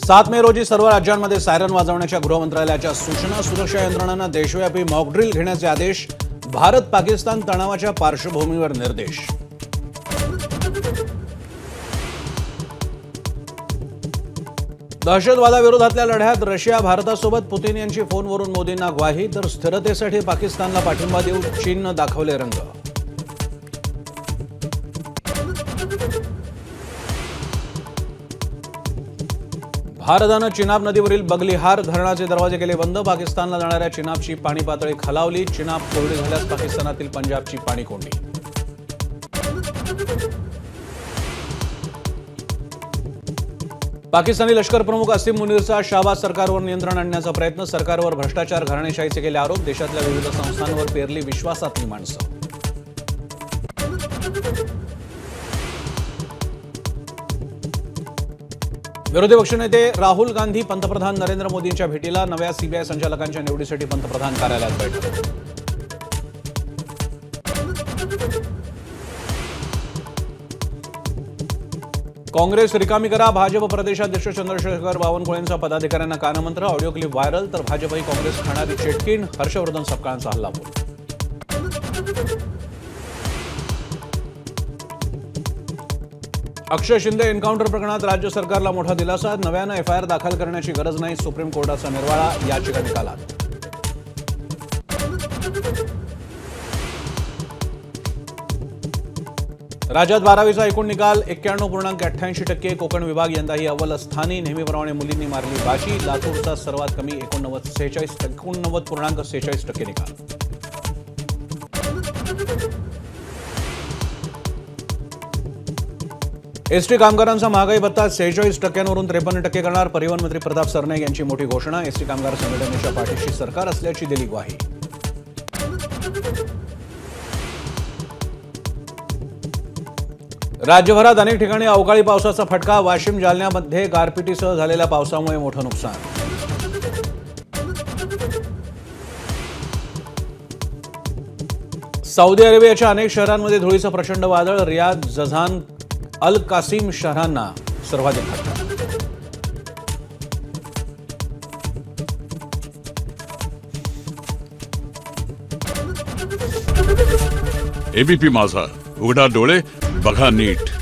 7 मे रोजी सर्व राज्यांमध्ये सायरन वाजवण्याच्या गृहमंत्रालयाच्या सूचना. सुरक्षा यंत्रणांना देशव्यापी मॉकड्रिल घेण्याचे आदेश. भारत पाकिस्तान तणावाच्या पार्श्वभूमीवर निर्देश. दहशतवादाविरोधातल्या लढ्यात रशिया भारतासोबत. पुतीन यांची फोनवरून मोदींना ग्वाही. तर स्थिरतेसाठी पाकिस्तानला पाठिंबा देऊ चीननं दाखवले रंग. भारतानं चिनाब नदीवरील बगलिहार धरणाचे दरवाजे केले बंद. पाकिस्तानला जाणाऱ्या चिनाबची पाणी पातळी खालावली. चिनाब कोरडी झाल्यास पाकिस्तानातील पंजाबची पाणी कोंडी. पाकिस्तानी लष्कर प्रमुख असीम मुनीरचा शाहबाज सरकारवर नियंत्रण आणण्याचा प्रयत्न. सरकारवर भ्रष्टाचार, घराणेशाहीचे केले आरोप. देशातल्या विविध संस्थांवर पेरली विश्वासातली माणसं. विरोधी पक्षनेते राहुल गांधी पंतप्रधान नरेंद्र मोदींच्या भेटीला. नव्या सीबीआय संचालकांच्या निवडीसाठी पंतप्रधान कार्यालयात बैठक. काँग्रेस रिकामी करा. भाजप प्रदेशाध्यक्ष चंद्रशेखर बावनकुळेंचा पदाधिकाऱ्यांना कानमंत्र. Audio clip viral. तर भाजपही काँग्रेस खाणारी चेटकीण. हर्षवर्धन सपकाळांचा हल्लाबोल. अक्षय शिंदे एन्काउंटर प्रकरणात राज्य सरकारला मोठा दिलासा. नव्यानं एफआयआर दाखल करण्याची गरज नाही. सुप्रीम कोर्टाचा निर्वाळा. याचिका निकालात. राज्यात 12वीचा एकूण निकाल 91.88%. कोकण विभाग यंदाही अव्वल स्थानी. नेहमीप्रमाणे मुलींनी मारली बाजी. लातूरचा सर्वात कमी 89.46% निकाल. एसटी कामगारांचा महागाई भत्ता 46%वरून 53% करणार. परिवहन मंत्री प्रताप सरनाईक यांची मोठी घोषणा. एसटी कामगार संघटनेच्या पाठीशी सरकार असल्याची दिली ग्वाही. राज्यभरात अनेक ठिकाणी अवकाळी पावसाचा फटका. वाशिम, जालन्यामध्ये गारपिटीसह झालेल्या पावसामुळे मोठं नुकसान. सौदी अरेबियाच्या अनेक शहरांमध्ये धुळीचं प्रचंड वादळ. रियाद, जझान, अल कासिम शहरांना सर्वाधिक फटका. एबीपी माझा, उघडा डोळे बघा नीट.